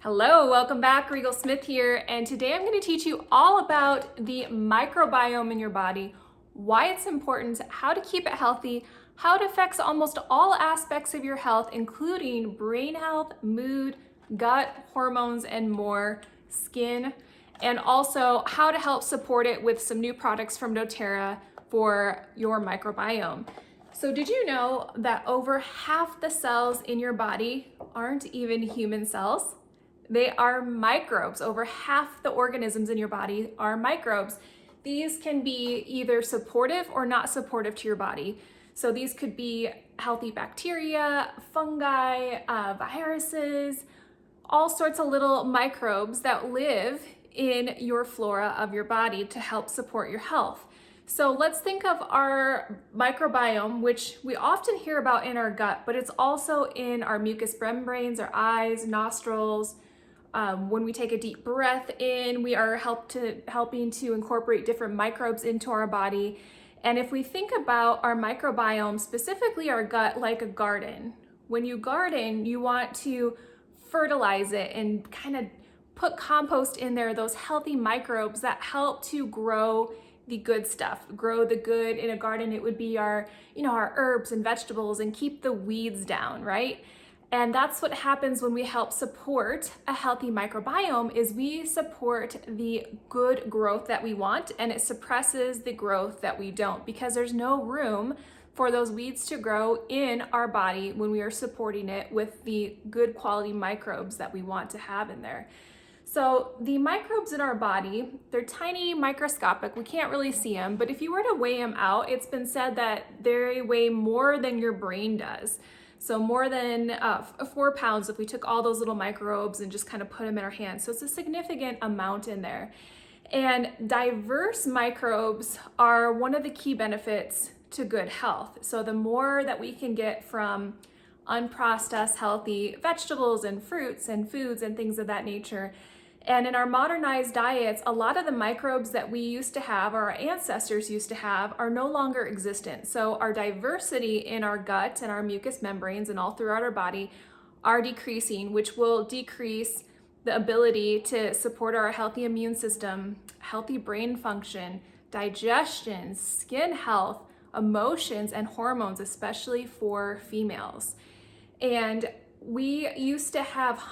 Hello, welcome back. Rigel Smith here, and today I'm going to teach you all about the microbiome in your body, why it's important, how to keep it healthy, how it affects almost all aspects of your health, including brain health, mood, gut, hormones, and more, skin, and also how to help support it with some new products from doTERRA for your microbiome. So did you know that over half the cells in your body aren't even human cells? They are microbes. Over half the organisms in your body are microbes. These can be either supportive or not supportive to your body. So these could be healthy bacteria, fungi, viruses, all sorts of little microbes that live in your flora of your body to help support your health. So let's think of our microbiome, which we often hear about in our gut, but it's also in our mucous membranes, our eyes, nostrils. When we take a deep breath in, we are helping to incorporate different microbes into our body. And if we think about our microbiome, specifically our gut, like a garden, when you garden, you want to fertilize it and kind of put compost in there, those healthy microbes that help to grow the good stuff, grow the good. In a garden, it would be our herbs and vegetables and keep the weeds down, right? And that's what happens when we help support a healthy microbiome is we support the good growth that we want, and it suppresses the growth that we don't, because there's no room for those weeds to grow in our body when we are supporting it with the good quality microbes that we want to have in there. So the microbes in our body, they're tiny, microscopic. We can't really see them, but if you were to weigh them out, it's been said that they weigh more than your brain does. So more than 4 pounds if we took all those little microbes and just kind of put them in our hands. So it's a significant amount in there. And diverse microbes are one of the key benefits to good health. So the more that we can get from unprocessed healthy vegetables and fruits and foods and things of that nature. And in our modernized diets, a lot of the microbes that we used to have, or our ancestors used to have, are no longer existent. So our diversity in our gut and our mucous membranes and all throughout our body are decreasing, which will decrease the ability to support our healthy immune system, healthy brain function, digestion, skin health, emotions, and hormones, especially for females. And we used to have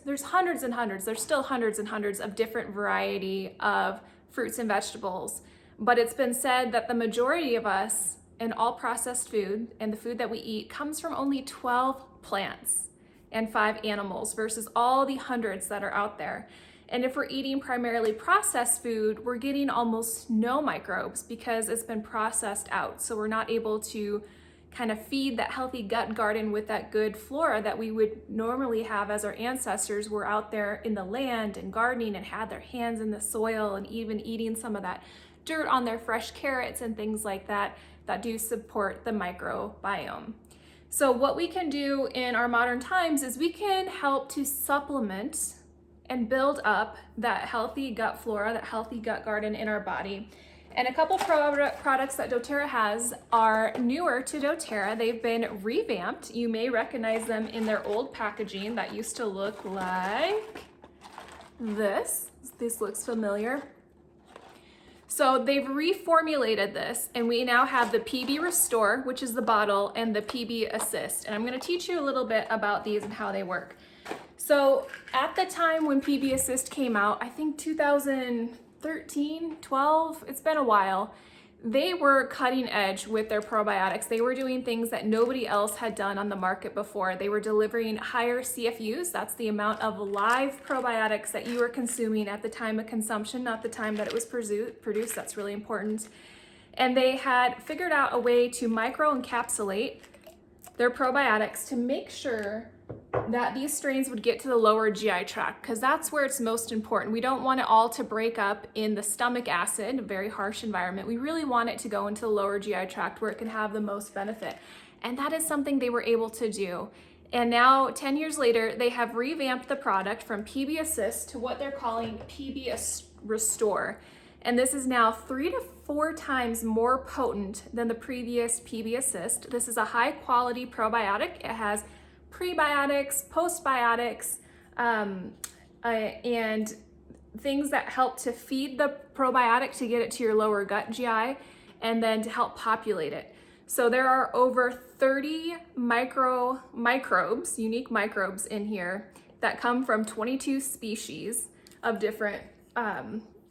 there's still hundreds and hundreds of different variety of fruits and vegetables. But it's been said that the majority of us and all processed food and the food that we eat comes from only 12 plants and 5 animals versus all the hundreds that are out there. And if we're eating primarily processed food, we're getting almost no microbes because it's been processed out. So we're not able to kind of feed that healthy gut garden with that good flora that we would normally have as our ancestors were out there in the land and gardening and had their hands in the soil and even eating some of that dirt on their fresh carrots and things like that that do support the microbiome. So what we can do in our modern times is we can help to supplement and build up that healthy gut flora, that healthy gut garden in our body. And a couple products that doTERRA has are newer to doTERRA. They've been revamped. You may recognize them in their old packaging that used to look like this. This looks familiar. So they've reformulated this, and we now have the PB Restore, which is the bottle, and the PB Assist. And I'm going to teach you a little bit about these and how they work. So at the time when PB Assist came out, I think 2013, 12, it's been a while, they were cutting edge with their probiotics. They were doing things that nobody else had done on the market before. They were delivering higher CFUs, that's the amount of live probiotics that you were consuming at the time of consumption, not the time that it was produced. That's really important. And they had figured out a way to microencapsulate their probiotics to make sure that these strains would get to the lower GI tract, because that's where it's most important. We don't want it all to break up in the stomach acid, a very harsh environment. We really want it to go into the lower GI tract where it can have the most benefit. And that is something they were able to do. And now 10 years later, they have revamped the product from PB Assist to what they're calling PB Restore. And this is now 3 to 4 times more potent than the previous PB Assist. This is a high quality probiotic. It has prebiotics, postbiotics, and things that help to feed the probiotic to get it to your lower gut GI and then to help populate it. So there are over 30 microbes, unique microbes in here that come from 22 species of different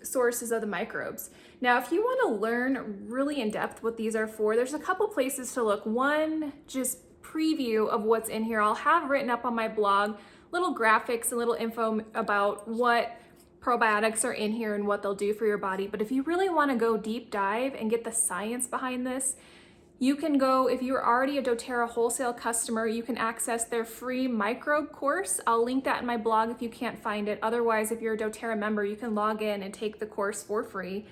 sources of the microbes. Now, if you want to learn really in depth what these are for, there's a couple places to look. One, just preview of what's in here. I'll have written up on my blog little graphics and little info about what probiotics are in here and what they'll do for your body. But if you really want to go deep dive and get the science behind this, you can go, if you're already a doTERRA wholesale customer, you can access their free microbe course. I'll link that in my blog if you can't find it. Otherwise, if you're a doTERRA member, you can log in and take the course for free.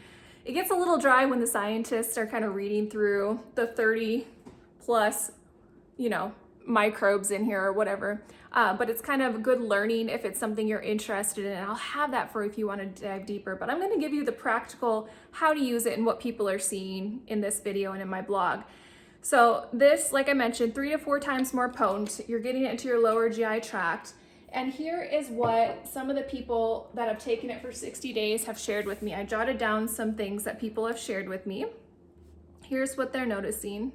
It gets a little dry when the scientists are kind of reading through the 30 plus, microbes in here or whatever. But it's kind of good learning if it's something you're interested in. I'll have that for if you want to dive deeper, but I'm going to give you the practical how to use it and what people are seeing in this video and in my blog. So this, like I mentioned, 3 to 4 times more potent. You're getting it into your lower GI tract. And here is what some of the people that have taken it for 60 days have shared with me. I jotted down some things that people have shared with me. Here's what they're noticing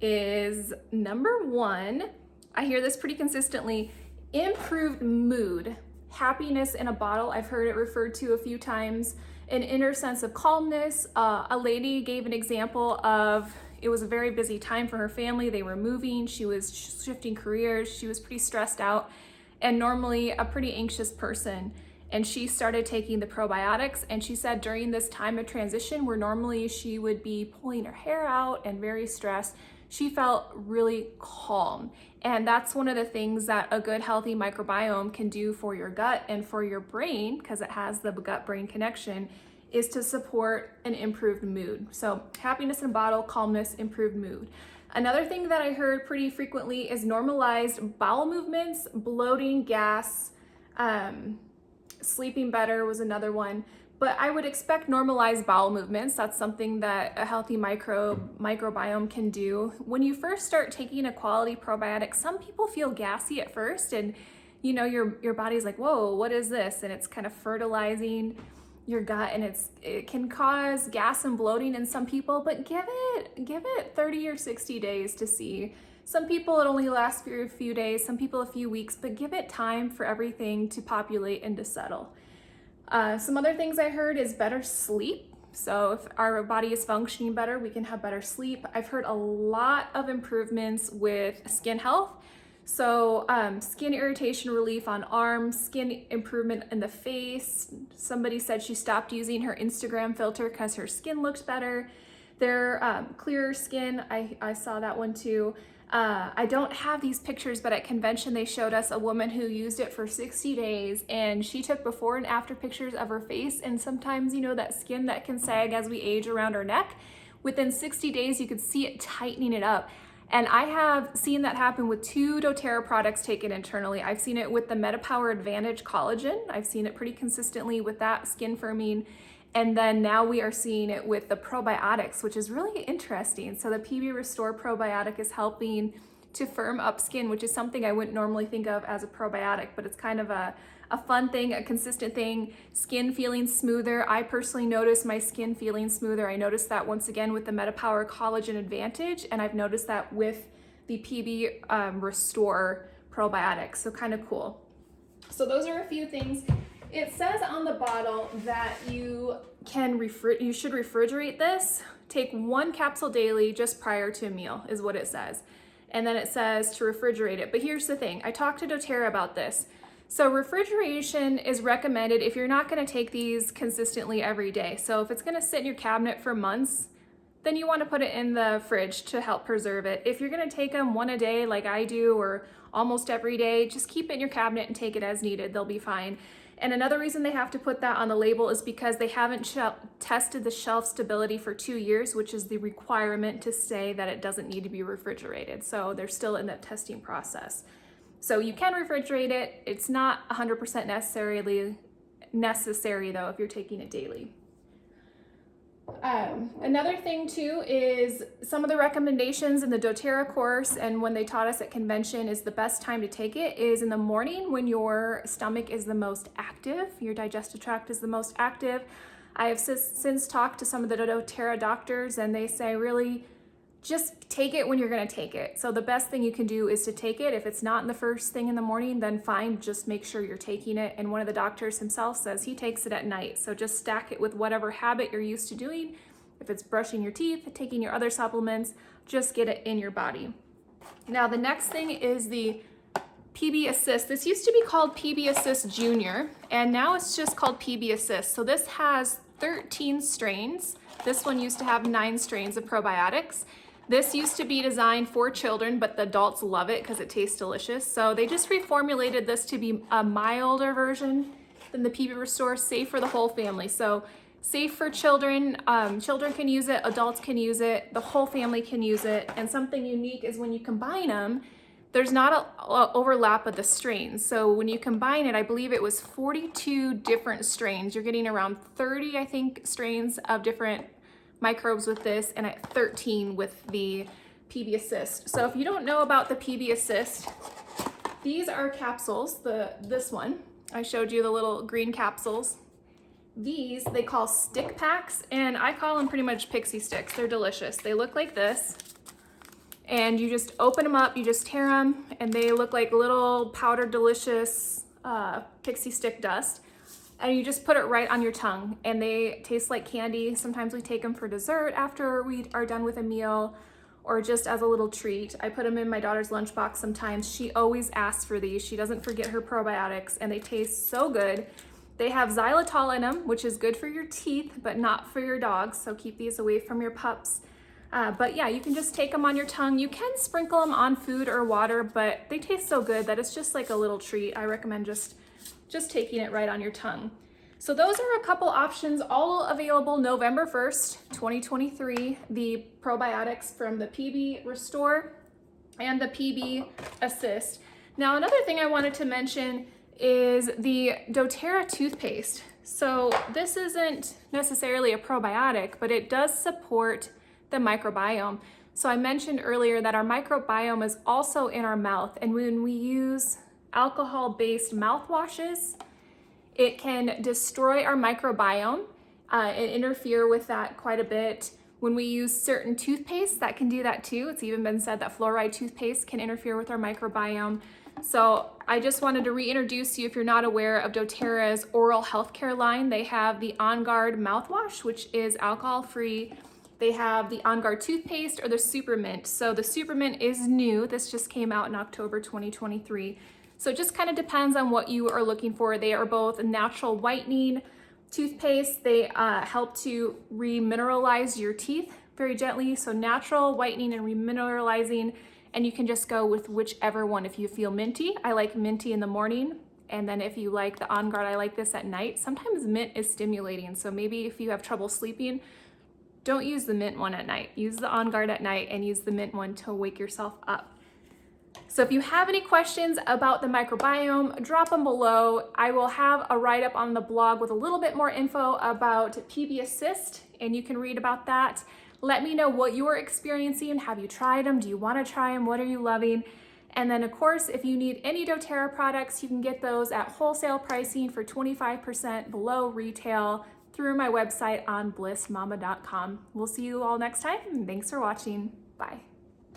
is number 1, I hear this pretty consistently, improved mood, happiness in a bottle. I've heard it referred to a few times, an inner sense of calmness. A lady gave an example of, it was a very busy time for her family. They were moving, she was shifting careers, she was pretty stressed out, and normally a pretty anxious person. And she started taking the probiotics, and she said during this time of transition where normally she would be pulling her hair out and very stressed, she felt really calm. And that's one of the things that a good healthy microbiome can do for your gut and for your brain, because it has the gut-brain connection, is to support an improved mood. So happiness in a bottle, calmness, improved mood. Another thing that I heard pretty frequently is normalized bowel movements, bloating, gas, sleeping better was another one. But I would expect normalized bowel movements. That's something that a healthy microbiome can do. When you first start taking a quality probiotic, some people feel gassy at first, and your body's like, whoa, what is this? And it's kind of fertilizing your gut, and it can cause gas and bloating in some people, but give it 30 or 60 days to see. Some people it only lasts for a few days, some people a few weeks, but give it time for everything to populate and to settle. Some other things I heard is better sleep. So if our body is functioning better, we can have better sleep. I've heard a lot of improvements with skin health. So skin irritation relief on arms, skin improvement in the face. Somebody said she stopped using her Instagram filter because her skin looked better. Their clearer skin, I saw that one too. I don't have these pictures, but at convention they showed us a woman who used it for 60 days, and she took before and after pictures of her face, and sometimes that skin that can sag as we age around our neck, within 60 days you could see it tightening it up. And I have seen that happen with 2 doTERRA products taken internally. I've seen it with the MetaPower Advantage Collagen. I've seen it pretty consistently with that skin firming. And then now we are seeing it with the probiotics, which is really interesting. So the PB Restore probiotic is helping to firm up skin, which is something I wouldn't normally think of as a probiotic, but it's kind of a fun thing, a consistent thing. Skin feeling smoother. I personally notice my skin feeling smoother. I noticed that once again with the MetaPower Collagen Advantage, and I've noticed that with the PB Restore probiotic. So kind of cool. So those are a few things. It says on the bottle that you should refrigerate this. Take 1 capsule daily just prior to a meal is what it says. And then it says to refrigerate it. But here's the thing, I talked to doTERRA about this. So refrigeration is recommended if you're not gonna take these consistently every day. So if it's gonna sit in your cabinet for months, then you wanna put it in the fridge to help preserve it. If you're gonna take them 1 a day like I do, or almost every day, just keep it in your cabinet and take it as needed, they'll be fine. And another reason they have to put that on the label is because they haven't tested the shelf stability for 2 years, which is the requirement to say that it doesn't need to be refrigerated. So they're still in that testing process. So you can refrigerate it. It's not 100% necessary though if you're taking it daily. Another thing too is some of the recommendations in the doTERRA course and when they taught us at convention is the best time to take it is in the morning when your stomach is the most active, your digestive tract is the most active. I have since talked to some of the doTERRA doctors and they say really just take it when you're gonna take it. So the best thing you can do is to take it. If it's not in the first thing in the morning, then fine, just make sure you're taking it. And one of the doctors himself says he takes it at night. So just stack it with whatever habit you're used to doing. If it's brushing your teeth, taking your other supplements, just get it in your body. Now the next thing is the PB Assist. This used to be called PB Assist Junior, and now it's just called PB Assist. So this has 13 strains. This one used to have 9 strains of probiotics. This used to be designed for children, but the adults love it because it tastes delicious. So they just reformulated this to be a milder version than the PB Restore, safe for the whole family. So safe for children, children can use it, adults can use it, the whole family can use it. And something unique is when you combine them, there's not an overlap of the strains. So when you combine it, I believe it was 42 different strains. You're getting around 30, I think, strains of different microbes with this, and at 13 with the PB Assist. So if you don't know about the PB Assist, these are capsules. This one, I showed you the little green capsules. These they call stick packs, and I call them pretty much pixie sticks. They're delicious. They look like this, and you just open them up, you just tear them, and they look like little powdered delicious pixie stick dust. And you just put it right on your tongue and they taste like candy. Sometimes we take them for dessert after we are done with a meal or just as a little treat. I put them in my daughter's lunchbox sometimes. She always asks for these. She doesn't forget her probiotics and they taste so good. They have xylitol in them, which is good for your teeth, but not for your dogs. So keep these away from your pups. But yeah, you can just take them on your tongue. You can sprinkle them on food or water, but they taste so good that it's just like a little treat. I recommend just taking it right on your tongue. So those are a couple options, all available November 1st, 2023, the probiotics from the PB Restore and the PB Assist. Now, another thing I wanted to mention is the doTERRA toothpaste. So this isn't necessarily a probiotic, but it does support the microbiome. So I mentioned earlier that our microbiome is also in our mouth, and when we use alcohol-based mouthwashes, it can destroy our microbiome and interfere with that quite a bit. When we use certain toothpaste, that can do that too. It's even been said that fluoride toothpaste can interfere with our microbiome. So I just wanted to reintroduce you, if you're not aware of doTERRA's oral healthcare line. They have the On Guard mouthwash, which is alcohol-free. They have the On Guard toothpaste or the Super Mint. So the Super Mint is new. This just came out in October 2023. So it just kind of depends on what you are looking for. They are both natural whitening toothpaste. They help to remineralize your teeth very gently. So natural whitening and remineralizing, and you can just go with whichever one. If you feel minty, I like minty in the morning. And then if you like the On Guard, I like this at night. Sometimes mint is stimulating. So maybe if you have trouble sleeping, don't use the mint one at night. Use the On Guard at night and use the mint one to wake yourself up. So if you have any questions about the microbiome, drop them below. I will have a write-up on the blog with a little bit more info about PB Assist, and you can read about that. Let me know what you're experiencing. Have you tried them? Do you want to try them? What are you loving? And then of course, if you need any doTERRA products, you can get those at wholesale pricing for 25% below retail through my website on blissmama.com. We'll see you all next time, and thanks for watching. Bye.